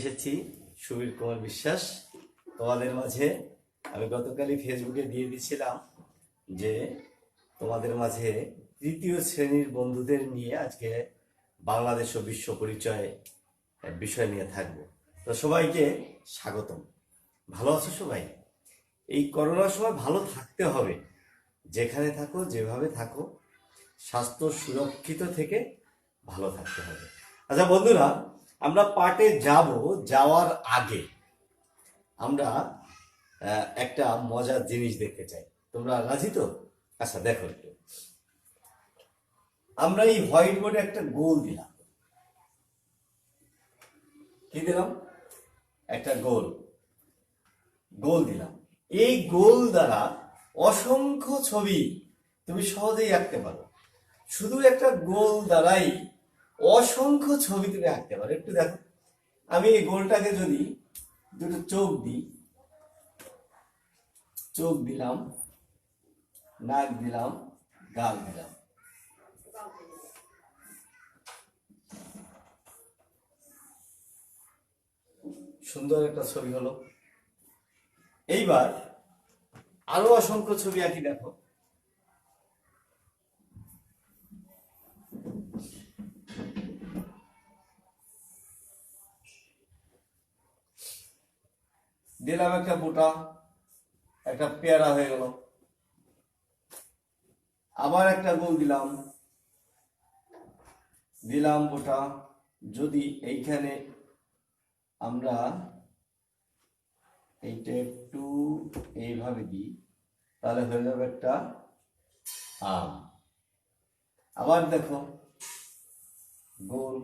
এসেছি সুবীর কুমার বিশ্বাস তোমাদের মাঝে। আমি গতকালই ফেসবুকে দিয়ে দিয়েছিলাম যে তোমাদের মাঝে তৃতীয় শ্রেণীর বন্ধুদের নিয়ে আজকে বাংলাদেশ ও বিশ্ব পরিচয় বিষয় নিয়ে থাকবো। তো সবাইকে স্বাগতম। ভালো আছো সবাই? এই করোনার সময় ভালো থাকতে হবে, যেখানে থাকো যেভাবে থাকো স্বাস্থ্য সুরক্ষিত থেকে ভালো থাকতে হবে। আচ্ছা বন্ধুরা, আমরা পাঠে যাওয়ার আগে আমরা একটা মজার জিনিস দেখতে চাই। তোমরা রাজি তো? আচ্ছা দেখো একটু, আমরা এই হোয়াইট বোর্ডে একটা গোল দিলাম। কি দিলাম? একটা গোল দিলাম। এই গোল দ্বারা অসংখ্য ছবি তুমি সহজেই আঁকতে পারো। শুধু একটা গোল দ্বারাই অসংখ্য ছবি তুমি আঁকতে পারো। একটু দেখো, আমি এই গোলটাকে যদি দুটো চোখ দিই, চোখ দিলাম, নাক দিলাম, গাল দিলাম, সুন্দর একটা ছবি হলো। এইবার আরো অসংখ্য ছবি আঁকি। দেখো, দিলাম একটা বোটা, একটা পেয়ারা হয়ে গেল। আবার একটা গোল দিলাম, বোটা। যদি এইখানে আমরা এইটা একটু এইভাবে দিই তাহলে হয়ে যাবে একটা আম। আবার দেখো, গোল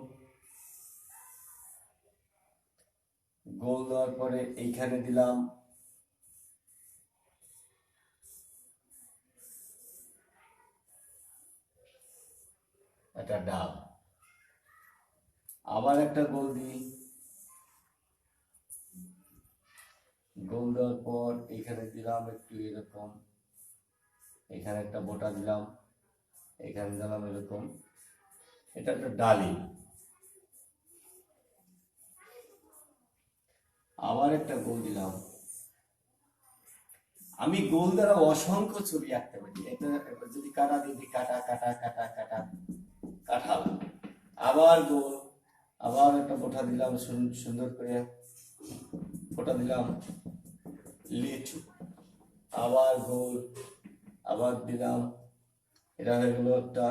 দেওয়ার পরে এইখানে দিলাম একটা ডাব। আবার একটা গোল দিই, গোল দেওয়ার পর এখানে দিলাম একটু এরকম, এখানে একটা বোটা দিলাম, এখানে দিলাম এরকম, এটা একটা ডালি। আবার একটা গোল দিলাম। আমি গোল দ্বারা অসংখ্য ছবি আঁকতে পারি। এটা যদি কাটা দিই, কাটা কাটা কাটা কাটা কাঁঠাল। আবার গোল, আবার একটা ফোঁটা দিলাম, সুন্দর করে ফোঁটা দিলাম, লিচু। আবার গোল, আবার দিলাম, এটা হয়ে গেল একটা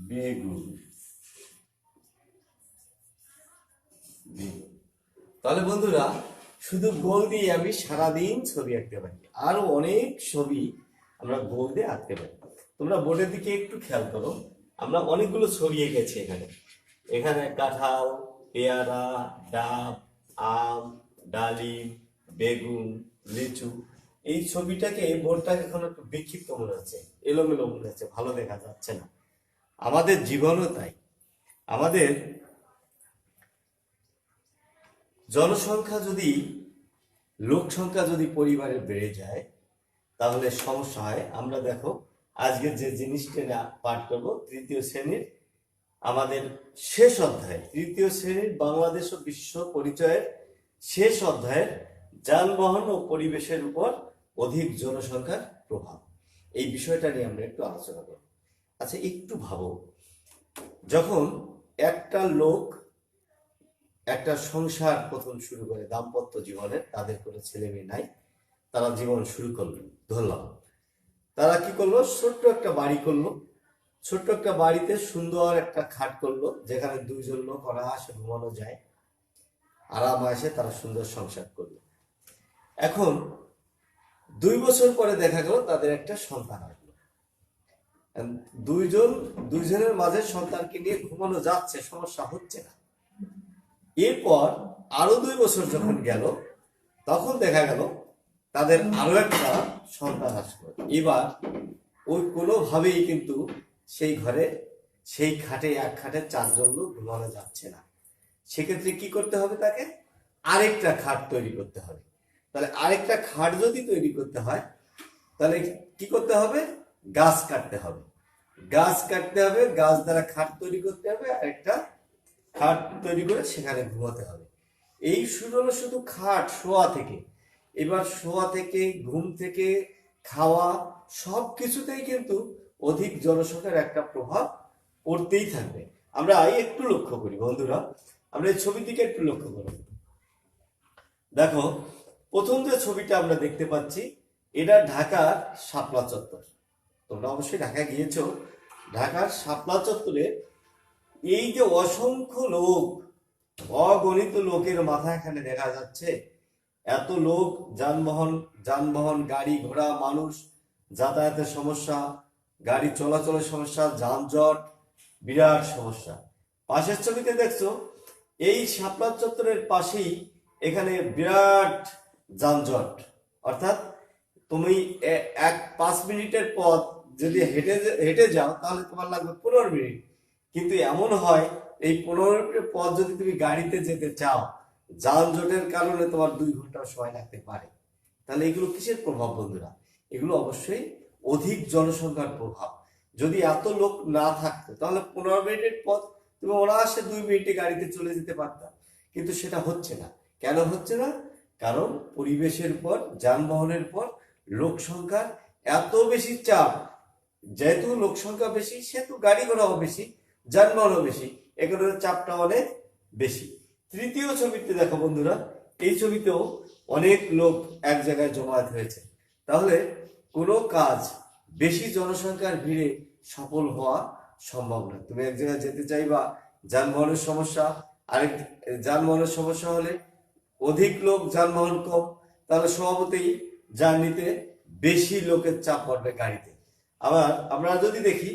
বেগুন। তাহলে বন্ধুরা, শুধু গোল দিয়ে আমি সারাদিন ছবি আঁকতে পারি। আরো অনেক ছবি আমরা গোল দিয়ে আঁকতে পারি। তোমরা বোর্ডের দিকে একটু খেয়াল করো, আমরা অনেকগুলো ছবি এঁকেছি এখানে। এখানে কাঁঠাল, পেয়ারা, ডাব, আম, ডালিম, বেগুন, লিচু। এই ছবিটাকে, বোর্ডটাকে এখন একটু বিক্ষিপ্ত মনে হচ্ছে, এলোমেলো মনে হচ্ছে, ভালো দেখা যাচ্ছে না। আমাদের জীবনও তাই। আমাদের জনসংখ্যা যদি, লোক সংখ্যা যদি পরিবারে বেড়ে যায় তাহলে সমস্যা হয়। আমরা দেখো আজকে যে জিনিসটা পাঠ করব, তৃতীয় শ্রেণীর আমাদের শেষ অধ্যায়, তৃতীয় শ্রেণীর বাংলাদেশ ও বিশ্ব পরিচয়ের শেষ অধ্যায়ের যানবাহন ও পরিবেশের উপর অধিক জনসংখ্যার প্রভাব, এই বিষয়টা নিয়ে আমরা একটু আলোচনা করব। আচ্ছা একটু ভাবো, যখন একটা লোক একটা সংসার প্রথম শুরু করে, দাম্পত্য জীবনে, তাদের কোনো ছেলে মেয়ে নাই, তারা জীবন শুরু করলো, ধরলাম তারা কি করলো, ছোট্ট একটা বাড়ি করলো। ছোট্ট একটা বাড়িতে সুন্দর একটা খাট করলো, যেখানে দুইজন লোক অনায়াসে ঘুমানো যায়, আরাম আসে, তারা সুন্দর সংসার করলো। এখন 2 বছর পরে দেখা গেল তাদের একটা সন্তান আসলো। দুইজনের মাঝে সন্তানকে নিয়ে ঘুমানো যাচ্ছে, সমস্যা হচ্ছে না। এরপর আরো 2 বছর যখন গেল, তখন দেখা গেল তাদের আরো একটা সন্তান আসলো। এবার ওই কোনোভাবেই কিন্তু সেই ঘরে, সেই খাটে, এক খাটে 4জন লোক ঘুমানো যাচ্ছে না। সেক্ষেত্রে কি করতে হবে? তাকে আরেকটা খাট তৈরি করতে হবে। তাহলে আরেকটা খাট যদি তৈরি করতে হয়, তাহলে কি করতে হবে? গাছ কাটতে হবে। গাছ দ্বারা খাট তৈরি করতে হবে, আরেকটা খাট তৈরি করে সেখানে ঘুমাতে হবে। এই শুরু হলো শুধু খাট শোয়া থেকে। এবার শোয়া থেকে, ঘুম থেকে, খাওয়া, সব কিছুতেই কিন্তু অধিক জনসংখ্যার একটা প্রভাব পড়তেই থাকবে। আমরা একটু লক্ষ্য করি বন্ধুরা, আমরা এই ছবির দিকে একটু লক্ষ্য করি। দেখো, প্রথম যে ছবিটা আমরা দেখতে পাচ্ছি, এটা ঢাকার শাপলা চত্বর। তোমরা অবশ্যই ঢাকা গিয়েছো। ঢাকার শাপলা চত্বরে এই যে অসংখ্য লোক, অগণিত লোকের মাথা এখানে দেখা যাচ্ছে। এত লোক, যানবাহন, গাড়ি ঘোড়া, মানুষ, যাতায়াতের সমস্যা, গাড়ি চলাচলের সমস্যা, যানজট, বিরাট সমস্যা। পাশের ছবিতে দেখছো, এই শাপলা চত্বরের পাশেই এখানে বিরাট যানজট। অর্থাৎ তুমি 5 মিনিটের পথ যদি হেঁটে হেঁটে যাও তাহলে তোমার লাগবে 15 মিনিট। কিন্তু এমন হয়, এই 15 মিনিটের পথ যদি তুমি গাড়িতে যেতে চাও, যানজটের কারণে তোমার 2 ঘন্টা সময় লাগতে পারে। তাহলে এগুলো কিসের প্রভাব বন্ধুরা? এগুলো অবশ্যই অধিক জনসংখ্যার প্রভাব। যদি এত লোক না থাকতো তাহলে 15 মিনিটের পথ তুমি অনায়াসে 2 মিনিটে গাড়িতে চলে যেতে পারতা। কিন্তু সেটা হচ্ছে না। কেন হচ্ছে না? কারণ পরিবেশের পর, যানবাহনের পর লোক সংখ্যার এত বেশি চাপ। যেহেতু লোক সংখ্যা বেশি, সেহেতু গাড়ি ঘোড়াও বেশি, যানবাহনও বেশি, এগুলোর চাপটা অনেক বেশি। তৃতীয় ছবিতে দেখো বন্ধুরা, এই ছবিতেও অনেক লোক এক জায়গায় জমায়েত হয়েছে। তাহলে কোনো কাজ বেশি জনসংখ্যার ভিড়ে সফল হওয়া সম্ভব না। তুমি এক জায়গায় যেতে চাইবা, যানবাহনের সমস্যা, আরেক যানবাহনের সমস্যা হলে অধিক লোক, যানবাহন কম, তাহলে স্বভাবতই জার্নিতে বেশি লোকের চাপ পড়বে গাড়িতে। আবার আমরা যদি দেখি,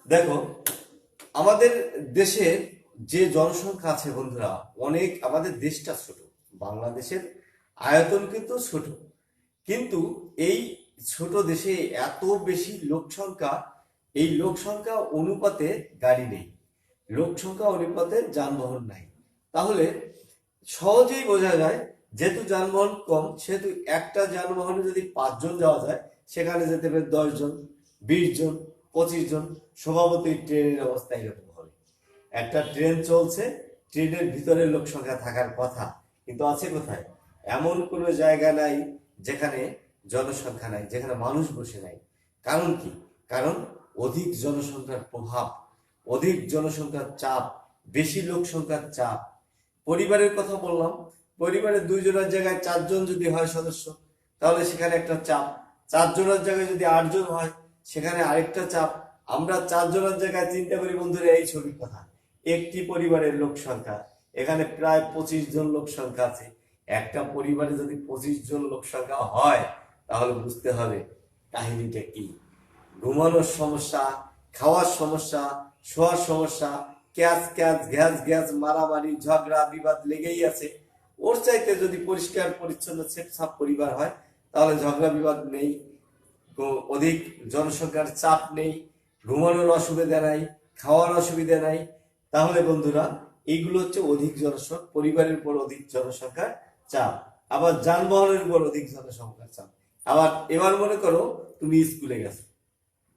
দেখো আমাদের দেশে যে জনসংখ্যা আছে বন্ধুরা, অনেক, আমাদের দেশটা ছোট, বাংলাদেশের আয়তন কিন্তু ছোট, কিন্তু এই ছোট দেশে এত বেশি লোক সংখ্যা, এই লোক সংখ্যা অনুপাতে গাড়ি নেই, লোক সংখ্যা অনুপাতে যানবাহন নাই। তাহলে সহজেই বোঝা যায়, যেহেতু যানবাহন কম, সেহেতু একটা যানবাহনে যদি 5 জন যাওয়া যায়, সেখানে যেতে হবে 10 জন, 20 জন, 25 জন। স্বভাবতই ট্রেনের অবস্থা এরকম হবে। একটা ট্রেন চলছে, ট্রেনের ভিতরে লোক সংখ্যা থাকার কথা, কিন্তু আছে কোথায়? এমন কোনো জায়গা নাই যেখানে জনসংখ্যা নাই, যেখানে মানুষ বসে নাই। কারণ কি? কারণ অধিক জনসংখ্যার প্রভাব, অধিক জনসংখ্যার চাপ, বেশি লোক সংখ্যার চাপ। পরিবারের কথা বললাম, পরিবারের 2 জনের জায়গায় 4 জন যদি হয় সদস্য, তাহলে সেখানে একটা চাপ। 4 জনের জায়গায় যদি 8 জন হয়, সেখানে আরেকটা চাপ। আমরা 4 জনের জায়গায় চিন্তা করি বন্ধুরা, এই ছবির কথা। একটি পরিবারের লোক সংখ্যা, এখানে প্রায় 25 জন লোক সংখ্যা আছে। একটা পরিবারে যদি 25 জন লোক সংখ্যা হয়, তাহলে বুঝতে হবে কাহিনীটা কি। ঘুমানোর সমস্যা, খাওয়ার সমস্যা, শোয়ার সমস্যা, ক্যাচ ক্যাচ, গ্যাস গ্যাস, মারামারি, ঝগড়া বিবাদ লেগেই আছে। ওর চাইতে যদি পরিষ্কার পরিচ্ছন্ন সাফ পরিবার হয়, তাহলে ঝগড়া বিবাদ নেই, অধিক জনসংখ্যার চাপ নেই, ঘুমানোর অসুবিধা নাই, খাওয়ার অসুবিধা নাই। তাহলে বন্ধুরা, এইগুলো হচ্ছে অধিক জনসংখ্যা, পরিবারের উপর অধিক জনসংখ্যার চাপ। আবার যানবাহনের উপর অধিক জনসংখ্যার চাপ। আবার এবার মনে করো তুমি স্কুলে গেছো,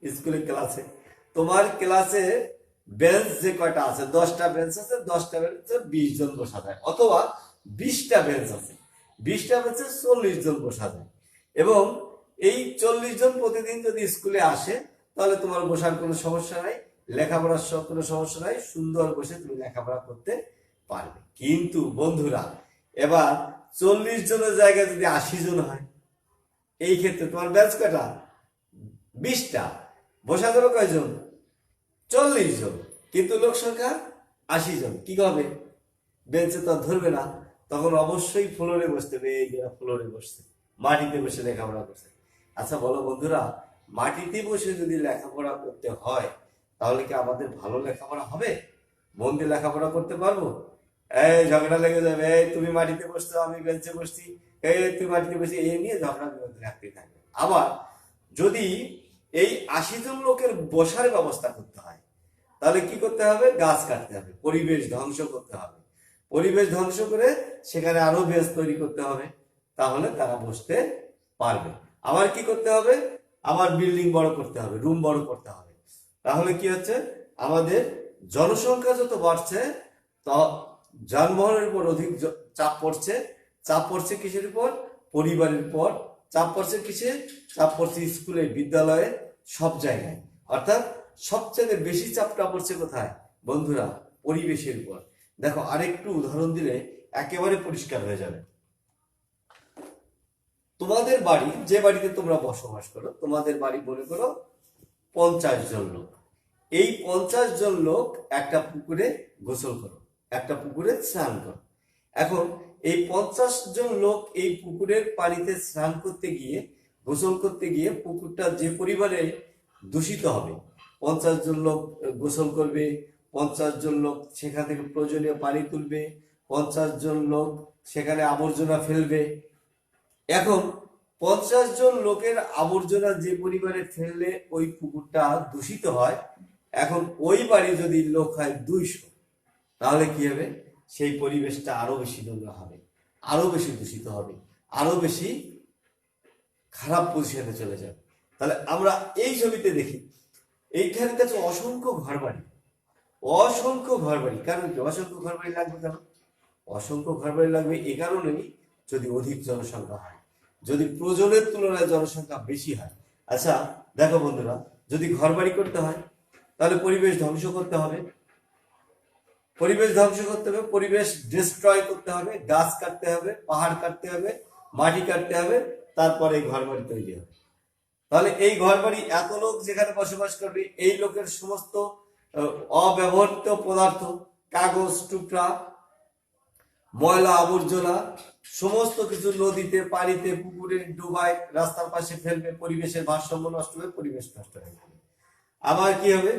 স্কুলে ক্লাসে, তোমার ক্লাসে বেঞ্চ যে কয়টা আছে, 10টা বেঞ্চ আছে, 10টা বেঞ্চে 20 জন বসা যায়, অথবা 20টা বেঞ্চ আছে, 20টা বেঞ্চে 40 জন বসা যায়। এবং এই 40 জন প্রতিদিন যদি স্কুলে আসে, তাহলে তোমার বসার কোনো সমস্যা নাই, লেখাপড়ার কোনো সমস্যা নাই, সুন্দর বসে তুমি লেখাপড়া করতে পারবে। কিন্তু বন্ধুরা, এবার 40 জনের জায়গায় যদি 80 জন হয়, এই ক্ষেত্রে তোমার বেঞ্চ কয়টা? 20টা। বসা যাবে কয়জন? 40 জন। কিন্তু লোক সংখ্যা 80 জন। কি হবে? বেঞ্চে তো ধরবে না, তখন অবশ্যই ফ্লোরে বসতে হবে। এই যারা ফ্লোরে বসছে, মাটিতে বসে লেখাপড়া করছে। আচ্ছা বলো বন্ধুরা, মাটিতে বসে যদি লেখাপড়া করতে হয়, তাহলে কি আমাদের ভালো লেখাপড়া হবে? মন দিয়ে লেখাপড়া করতে পারবো? এই ঝগড়া লেগে যাবে, এই তুমি মাটিতে বসছো, আমি বেঞ্চে বসছি, এই তুই মাটিতে বসে, এই নিয়ে ঝগড়া বিবাদ রাখতেই থাকবে। আবার যদি এই 80 জন লোকের বসার ব্যবস্থা করতে হয়, তাহলে কি করতে হবে? গাছ কাটতে হবে, পরিবেশ ধ্বংস করতে হবে। পরিবেশ ধ্বংস করে সেখানে আরো বেঞ্চ তৈরি করতে হবে, তাহলে তারা বসতে পারবে। আবার কি করতে হবে? আবার বিল্ডিং বড় করতে হবে, রুম বড় করতে হবে। তাহলে কি হচ্ছে, আমাদের জনসংখ্যা যত বাড়ছে তা যানবাহনের উপর অধিক চাপ পড়ছে। চাপ পড়ছে কিসের উপর? পরিবারের উপর। চাপ পড়ছে কিসে? চাপ পড়ছে স্কুলে, বিদ্যালয়ে, সব জায়গায়। অর্থাৎ সবচেয়ে বেশি চাপটা পড়ছে কোথায় বন্ধুরা? পরিবেশের উপর। দেখো আরেকটু উদাহরণ দিলে একেবারে পরিষ্কার হয়ে যাবে। তোমাদের বাড়ি, যে বাড়িতে তোমরা বসবাস করো, তোমাদের বাড়ি মনে করো 50 জন লোক। এই 50 জন লোক একটা পুকুরে গোসল করো, একটা পুকুরে স্নান করো। এখন এই 50 জন লোক এই পুকুরের পানিতে স্নান করতে গিয়ে, গোসল করতে গিয়ে পুকুরটা যে পরিমাণে দূষিত হবে, 50 জন লোক গোসল করবে, 50 জন লোক সেখান থেকে প্রয়োজনীয় পানি তুলবে, 50 জন লোক সেখানে আবর্জনা ফেলবে। এখন 50 জন লোকের আবর্জনা যে পরিমাণে ফেললে ওই পুকুরটা দূষিত হয়, এখন ওই বাড়ি যদি লোক হয় 200, তাহলে কি হবে? সেই পরিবেশটা আরো বেশি নোংরা হবে, আরো বেশি দূষিত হবে, আরো বেশি খারাপ পজিশনে চলে যাবে। তাহলে আমরা এই ছবিতে দেখি, এইখানে দেখো অসংখ্য ঘরবাড়ি, অসংখ্য ঘরবাড়ি। কারণ কি অসংখ্য ঘরবাড়ি লাগবে? কেন অসংখ্য ঘরবাড়ি লাগবে? এই কারণেই, যদি অধিক জনসংখ্যা হয়, যদি প্রয়োজনের তুলনায় জনসংখ্যা বেশি হয়। আচ্ছা দেখো বন্ধুরা, যদি ঘরবাড়ি করতে হয় তাহলে পরিবেশ ধ্বংস করতে হবে, পরিবেশ ধ্বংস করতে হবে, পরিবেশ ডিস্ট্রয় করতে হবে, গাছ কাটতে হবে, পাহাড় কাটতে হবে, মাটি কাটতে হবে, তারপরে এই ঘরবাড়ি তৈরি হবে। তাহলে এই ঘরবাড়ি এত লোক যেখানে বসবাস করবে, এই লোকের সমস্ত অব্যবহৃত পদার্থ, কাগজ টুকরা, ময়লা আবর্জনা, সমস্ত কিছু নদীতে, পানিতে, পুকুরে ডুবায়, রাস্তার পাশে ফেলবে, পরিবেশের ভারসাম্য নষ্ট হবে, পরিবেশ নষ্ট হয়ে যাবে। আবার কি হবে?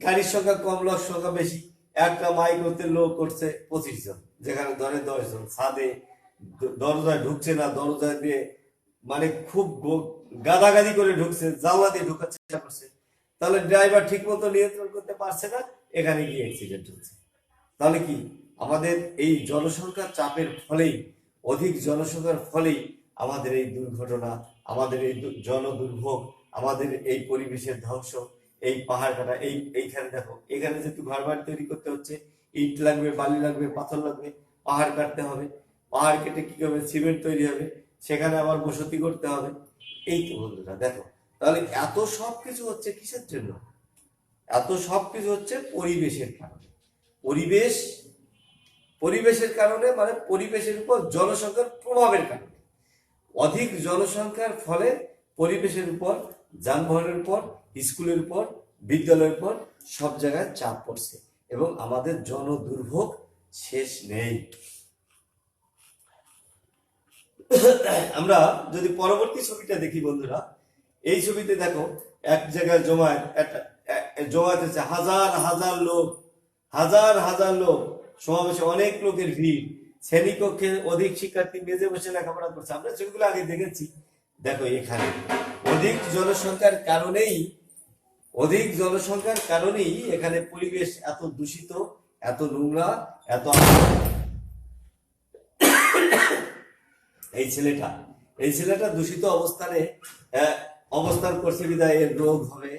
গাড়ির সংখ্যা কম, লোক সংখ্যা বেশি। একটা মাইক করতে লোক করছে 25 জন, যেখানে ধরে 10 জন। ছাদে দরজায় ঢুকছে না, দরজা দিয়ে মানে খুব গাদাগাদি করে ঢুকছে, জানলা দিয়ে ঢোকার চেষ্টা করছে। তাহলে ড্রাইভার ঠিক মতো নিয়ন্ত্রণ করতে পারছে না, এখানে গিয়ে অ্যাক্সিডেন্ট হচ্ছে। তাহলে কি আমাদের এই জনসংখ্যার চাপের ফলেই, অধিক জনসংখ্যার ফলেই আমাদের এই দুর্ঘটনা, আমাদের এই জনদুর্ভোগ, আমাদের এই পরিবেশের ধ্বংস, এই পাহাড় কাটা। এইখানে দেখো, এখানে যেহেতু ঘর বাড়ি তৈরি করতে হচ্ছে, ইট লাগবে, বালি লাগবে, পাথর লাগবে, পাহাড় কাটতে হবে, পাহাড় কেটে কি হবে? সিমেন্ট তৈরি হবে, সেখানে আবার বসতি করতে হবে। এই তো বন্ধুরা দেখো, তাহলে এত সব কিছু হচ্ছে কিসের জন্য? এত সব কিছু হচ্ছে পরিবেশের কারণে। পরিবেশ, পরিবেশের কারণে মানে পরিবেশের উপর জনসংখ্যার প্রভাবের কারণে। অধিক জনসংখ্যার ফলে পরিবেশের উপর, যানবাহনের উপর, স্কুলের উপর, বিদ্যালয়ের উপর সব জায়গায় চাপ পড়ছে, এবং আমাদের জনদুর্ভোগ শেষ নেই। আমরা যদি পরবর্তী ছবিটা দেখি বন্ধুরা, এই ছবিতে দেখো এক জায়গায় জমায়েত হচ্ছে, হাজার হাজার লোক, হাজার হাজার লোক সমাবেশে, অনেক লোকের ভিড়, শ্রেণীকক্ষে অধিক শিক্ষার্থী মেঝে বসে লেখাপড়া করছে। আমরা সেগুলো আগে দেখেছি। দেখো এখানে অধিক জনসংখ্যার কারণেই, অধিক জনসংখ্যার কারণেই এখানে পরিবেশ এত দূষিত, এত নোংরা, এত। এই ছেলেটা দূষিত অবস্থানে অবস্থান করছে বিধায় এর রোগ হবে,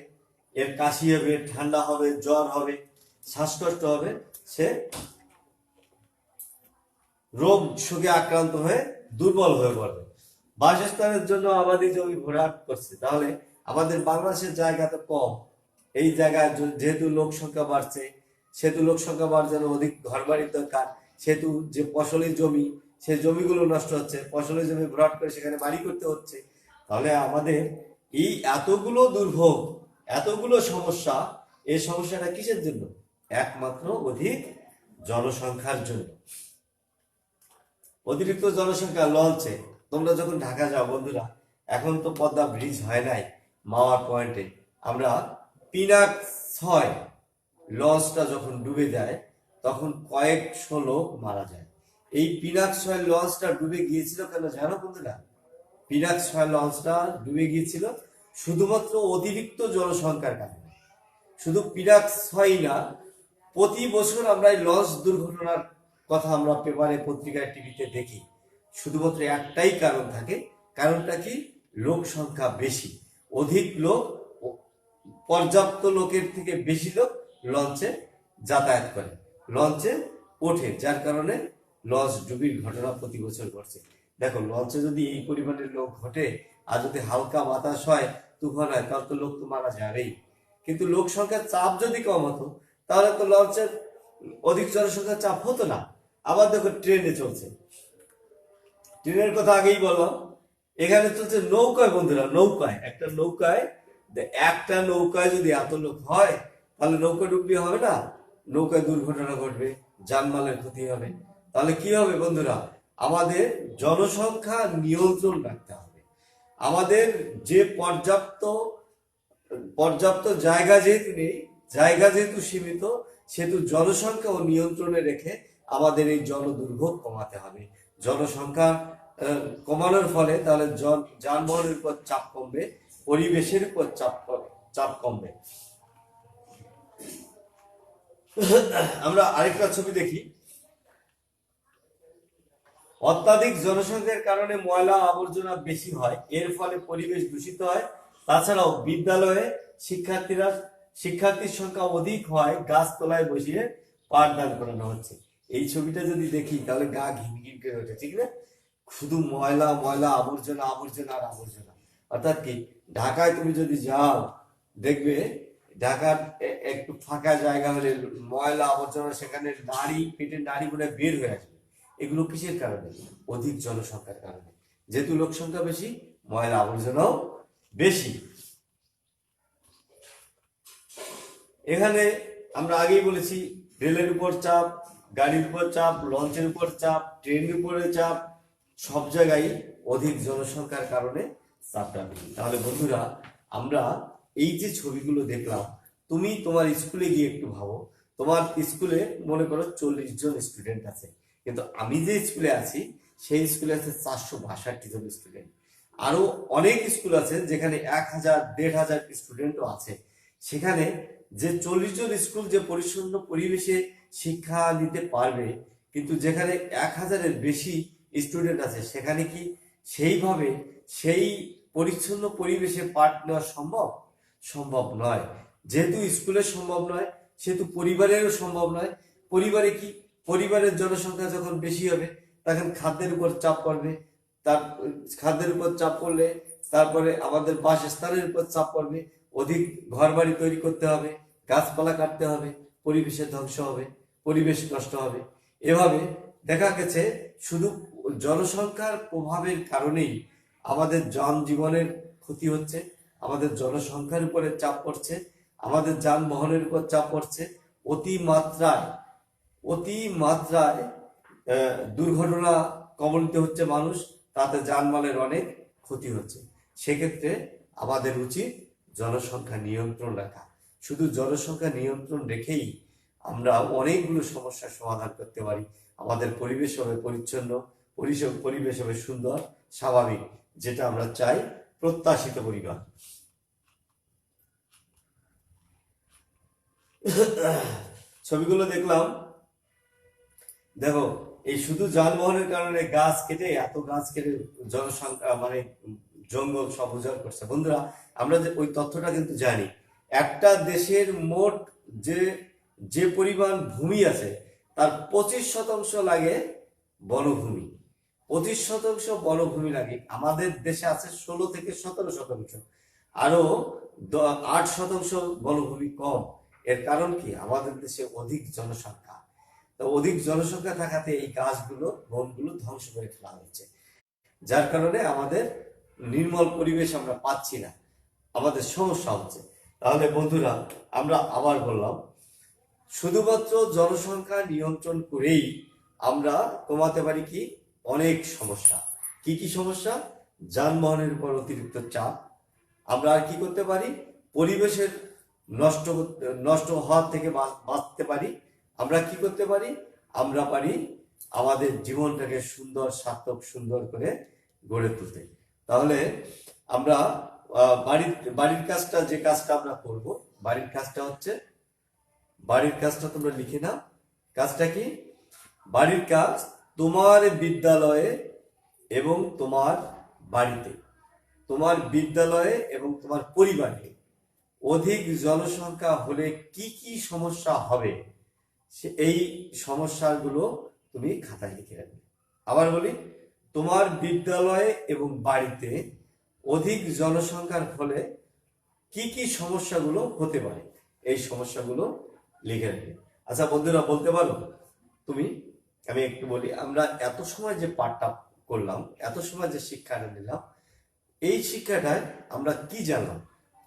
এর কাশি হবে, ঠান্ডা হবে, জ্বর হবে, শ্বাসকষ্ট হবে, সে রোগ শোকে আক্রান্ত হয়ে দুর্বল হয়ে পড়বে। বাসস্থানের জন্য আবাদি জমি ভরাট করছে। তাহলে আমাদের বাংলাদেশের জায়গা তো কম, এই জায়গায় যেহেতু লোক সংখ্যা বাড়ছে, সেহেতু লোক সংখ্যা বাড়ার জন্য অধিক ঘরবাড়ির দরকার, সেহেতু যে ফসলি জমি, সেই জমিগুলো নষ্ট হচ্ছে, ফসলি জমি ভরাট করে সেখানে বাড়ি করতে হচ্ছে। তাহলে আমাদের এই এতগুলো দুর্ভোগ, এতগুলো সমস্যা, এই সমস্যাটা কিসের জন্য? একমাত্র অধিক জনসংখ্যার জন্য। অতিরিক্ত জনসংখ্যা লঞ্চে, তোমরা যখন ঢাকা যাও বন্ধুরা, এখন তো পদ্মা ব্রিজ হয় নাই, মাওয়ার পয়েন্টে আমরা পিনাক 6 লঞ্চটা যখন ডুবে যায়, তখন কয়েকশো লোক মারা যায়। এই পিনাক 6 লঞ্চটা ডুবে গিয়েছিল কেন জানো বন্ধুরা? পিনাক 6 লঞ্চটা ডুবে গিয়েছিল শুধুমাত্র অতিরিক্ত জনসংখ্যার কারণে। শুধু পিনাক 6 না, প্রতি বছর আমরা এই লঞ্চ দুর্ঘটনার কথা আমরা পেপারে, পত্রিকায়, টিভিতে দেখি। শুধুমাত্র একটাই কারণ থাকে, কারণটা কি? লোক সংখ্যা বেশি। অধিক লোক, পর্যাপ্ত লোকের থেকে বেশি লোক লঞ্চে যাতায়াত করে, লঞ্চে ওঠে, যার কারণে লঞ্চ ডুবির ঘটনা প্রতি বছর ঘটছে। দেখো, লঞ্চে যদি এই পরিমাণের লোক ঘটে আর যদি হালকা বাতাস হয়, তুফান হয়, তাহলে তো লোক তো মারা যাবেই। কিন্তু লোক সংখ্যার চাপ যদি কম হতো তাহলে তো লঞ্চের অধিক জনসংখ্যার চাপ হতো না। আবার দেখো, ট্রেনে চলছে, ট্রেনের কথা আগেই বললাম। এখানে চলছে নৌকায় বন্ধুরা, নৌকায়, একটা নৌকায় যদি এত লোক হয় তাহলে নৌকা ডুবলে হবে না, নৌকায় দুর্ঘটনা ঘটবে, জানমালের ক্ষতি হবে। তাহলে কি হবে বন্ধুরা, আমাদের জনসংখ্যা নিয়ন্ত্রণ রাখতে হবে। আমাদের যে পর্যাপ্ত জায়গা যেহেতু নেই, জায়গা যেহেতু সীমিত, সেহেতু জনসংখ্যা ও নিয়ন্ত্রণে রেখে আমাদের এই জনদুর্ভোগ কমাতে হবে। জনসংখ্যা কমানোর ফলে তাহলে যানবাহনের উপর চাপ কমবে, পরিবেশের উপর চাপ কমবে। আমরা আরেকটা ছবি দেখি। অত্যাধিক জনসংখ্যার কারণে ময়লা আবর্জনা বেশি হয়, এর ফলে পরিবেশ দূষিত হয়। তাছাড়াও বিদ্যালয়ে শিক্ষার্থীর সংখ্যা অধিক হয়, গাছতলায় বসিয়ে পাঠদান করানো হচ্ছে। এই ছবিটা যদি দেখি তাহলে গা ঘিন ঘিন করে ওঠে, ঠিক না? শুধু ময়লা ময়লা, আবর্জনা আবর্জনা আর আবর্জনা। অর্থাৎ কি, ঢাকায় তুমি যদি যাও দেখবে ঢাকার একটু ফাঁকা জায়গা হলে ময়লা আবর্জনা সেখানে পেটের নাড়ি গুলো বের হয়ে আসবে। এগুলো কিসের কারণে? অধিক জনসংখ্যার কারণে। যেহেতু লোক সংখ্যা বেশি, ময়লা আবর্জনাও বেশি। এখানে আমরা আগেই বলেছি, রেলের উপর চাপ, গাড়ির উপর চাপ, লঞ্চের উপর চাপ, ট্রেনের উপরে চাপ, সব জায়গায় অধিক জনসংখ্যার কারণে চাপটা বেশি। তাহলে বন্ধুরা, আমরা এই যে ছবিগুলো দেখলাম, তুমি তোমার স্কুলে গিয়ে একটু ভাবো, তোমার স্কুলে মনে করো 40 জন স্টুডেন্ট আছে, কিন্তু আমি যে স্কুলে আছি সেই স্কুলে আছে 462 জন স্টুডেন্ট। আরো অনেক স্কুল আছে যেখানে 1000, 1500 স্টুডেন্টও আছে। সেখানে যে 40 জন স্কুল যে পরিচ্ছন্ন পরিবেশে শিক্ষা নিতে পারবে, কিন্তু যেখানে 1000-এর বেশি স্টুডেন্ট আছে সেখানে কি সেইভাবে সেই পরিচ্ছন্ন পরিবেশে পাঠ নেওয়া সম্ভব নয়। যেহেতু স্কুলে সম্ভব নয়, সেহেতু পরিবারেরও সম্ভব নয়। পরিবারের জনসংখ্যা যখন বেশি হবে তখন খাদ্যের উপর চাপ পড়বে, তার খাদ্যের উপর চাপ পড়লে তারপরে আমাদের বাসস্থানের উপর চাপ পড়বে, অধিক ঘর বাড়ি তৈরি করতে হবে, গাছপালা কাটতে হবে, পরিবেশের ধ্বংস হবে, পরিবেশ নষ্ট হবে। এভাবে দেখা গেছে শুধু জনসংখ্যার প্রভাবের কারণেই আমাদের জনজীবনের ক্ষতি হচ্ছে, আমাদের জনসংখ্যার উপরে চাপ পড়ছে, আমাদের যানবাহনের উপর চাপ পড়ছে। অতি মাত্রায় দুর্ঘটনা কবলিত হচ্ছে মানুষ, তাতে জানমালের অনেক ক্ষতি হচ্ছে। সেক্ষেত্রে আমাদের উচিত জনসংখ্যা নিয়ন্ত্রণ রাখা। শুধু জনসংখ্যা নিয়ন্ত্রণ রেখেই আমরা অনেকগুলো সমস্যার সমাধান করতে পারি। আমাদের পরিবেশ হবে পরিচ্ছন্ন, পরিবেশ হবে সুন্দর, স্বাভাবিক, যেটা আমরা চাই, প্রত্যাশিত পরিবার। ছবিগুলো দেখলাম, দেখো, এই শুধু যানবাহনের কারণে এত গাছ কেটে জনসংখ্যা মানে জঙ্গল সব উজাড় করছে। বন্ধুরা, আমরা যে ওই তথ্যটা কিন্তু জানি, একটা দেশের মোট যে পরিমাণ ভূমি আছে তার 25% লাগে বনভূমি। 25% বনভূমি লাগে। আমাদের দেশে আছে 16 থেকে 17%, আরো 8% বনভূমি কম। এর কারণ কি? আমাদের দেশে অধিক জনসংখ্যা। তো অধিক জনসংখ্যা থাকাতে এই বনগুলো ধ্বংস করে ফেলা হচ্ছে, যার কারণে আমাদের নির্মল পরিবেশ আমরা পাচ্ছি না, আমাদের সমস্যা হচ্ছে। তাহলে বন্ধুরা, আমরা আবার বললাম, শুধুমাত্র জনসংখ্যা নিয়ন্ত্রণ করেই আমরা কমাতে পারি কি অনেক সমস্যা। কি কি সমস্যা? যানবাহনের উপর অতিরিক্ত চাপ। আমরা আর কি করতে পারি? পরিবেশের নষ্ট হওয়ার থেকে বাঁচতে পারি। আমরা কি করতে পারি? আমরা পারি আমাদের জীবনটাকে সার্থক সুন্দর করে গড়ে তুলতে। তাহলে আমরা বাড়ির কাজটা আমরা করব। বাড়ির কাজটা তোমরা লিখে নাও। কাজটা কি? বাড়ির কাজ তোমার বিদ্যালয়ে এবং তোমার বাড়িতে তোমার বিদ্যালয়ে এবং তোমার পরিবারে অধিক জনসংখ্যা হলে কি কি সমস্যা হবে, এই সমস্যাগুলো তুমি খাতায় লিখে রাখবে। আবার বলি, তোমার বিদ্যালয়ে এবং বাড়িতে অধিক জনসংখ্যার ফলে কি কি সমস্যাগুলো হতে পারে, এই সমস্যাগুলো লিখে রাখবে। আচ্ছা বন্ধুরা, বলতে পারো তুমি? আমি একটু বলি, আমরা এত সময় যে পাঠটা করলাম, এত সময় যে শিক্ষাটা নিলাম, এই শিক্ষাটায় আমরা কি জানলাম?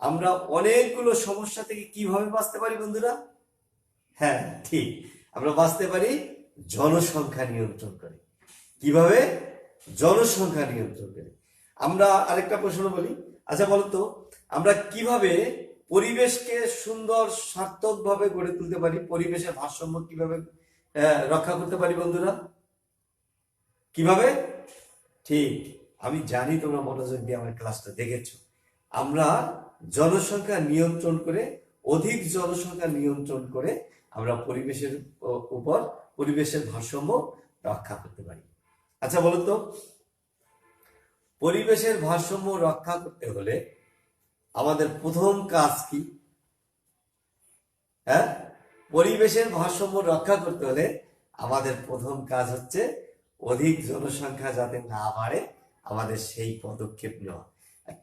আমরা অনেকগুলো সমস্যা থেকে কিভাবে বাঁচতে পারি বন্ধুরা? হ্যাঁ ঠিক, আমরা বাঁচতে পারি জনসংখ্যা নিয়ন্ত্রণ করে। কিভাবে? জনসংখ্যা নিয়ন্ত্রণ করে। আমরা আরেকটা প্রশ্ন বলি, আচ্ছা বলতো, আমরা কিভাবে পরিবেশকে সুন্দর সার্থকভাবে গড়ে তুলতে পারি? পরিবেশের ভারসাম্য কিভাবে রক্ষা করতে পারি বন্ধুরা? কিভাবে? ঠিক, আমি জানি তোমরা মনোযোগ দিয়ে আমার ক্লাসটা দেখেছো। আমরা জনসংখ্যা নিয়ন্ত্রণ করে, অধিক জনসংখ্যা নিয়ন্ত্রণ করে আমরা পরিবেশের উপর পরিবেশের ভারসাম্য রক্ষা করতে পারি। আচ্ছা বলো তো, পরিবেশের ভারসাম্য রক্ষা করতে হলে আমাদের প্রথম কাজ কি? হ্যাঁ, পরিবেশের ভারসাম্য রক্ষা করতে হলে আমাদের প্রথম কাজ হচ্ছে অধিক জনসংখ্যা যাতে না বাড়ে, আমাদের সেই পদক্ষেপ নেওয়া।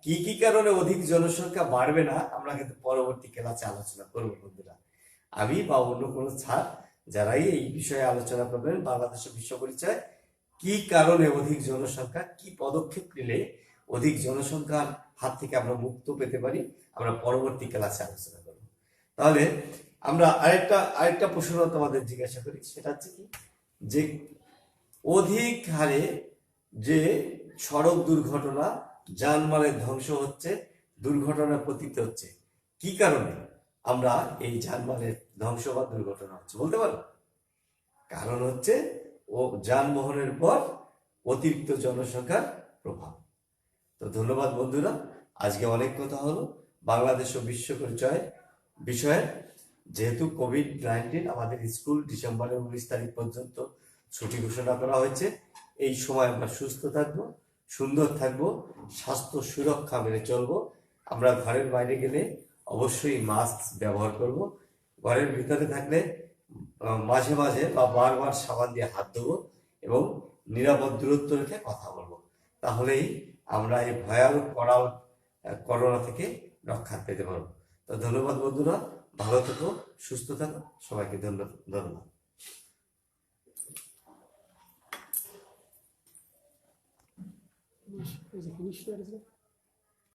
কি কি কারণে অধিক জনসংখ্যা বাড়বে না, আমরা কিন্তু পরবর্তী ক্লাসে আলোচনা করবো বন্ধুরা। আমি বা অন্য কোনো ছাত্র যারাই এই বিষয়ে আলোচনা করবেন, বাংলাদেশের বিশ্ব পরিচয় কি কারণে অধিক জনসংখ্যা, কি পদক্ষেপ নিলে অধিক জনসংখ্যার হাত থেকে আমরা মুক্ত পেতে পারি, আমরা পরবর্তী ক্লাসে আলোচনা করব। তাহলে আমরা আরেকটা প্রশ্ন তোমাদের জিজ্ঞাসা করি, সেটা হচ্ছে কি, যে অধিক হারে যে সড়ক দুর্ঘটনা, যানবাহনের ধ্বংস হচ্ছে, দুর্ঘটনা পতিত হচ্ছে, কি কারণে আমরা এই যানবাহনের ধ্বংস বা দুর্ঘটনা হচ্ছে বলতে পারো? কারণ হচ্ছে ও যানবাহনের পর অতিরিক্ত জনসংখ্যার প্রভাব। তো ধন্যবাদ বন্ধুরা, আজকে অনেক কথা হলো বাংলাদেশ ও বিশ্ব পরিচয় বিষয়ে। যেহেতু কোভিড-19 আমাদের স্কুল ডিসেম্বরের 19 তারিখ পর্যন্ত ছুটি ঘোষণা করা হয়েছে, এই সময় আমরা সুস্থ থাকবো, সুন্দর থাকবো, স্বাস্থ্য সুরক্ষা মেনে চলবো। আমরা ঘরের বাইরে গেলে অবশ্যই মাস্ক ব্যবহার করব, ঘরের ভিতরে থাকলে মাঝে মাঝে বা বারবার সাবান দিয়ে হাত ধোবো এবং নিরাপদ দূরত্ব রেখে কথা বলবো। তাহলেই আমরা এই ভয়ানক করোনা থেকে রক্ষা পেতে পারবো। তো ধন্যবাদ বন্ধুরা, ভালো থেকো, সুস্থ থাকো, সবাইকে ধন্যবাদ।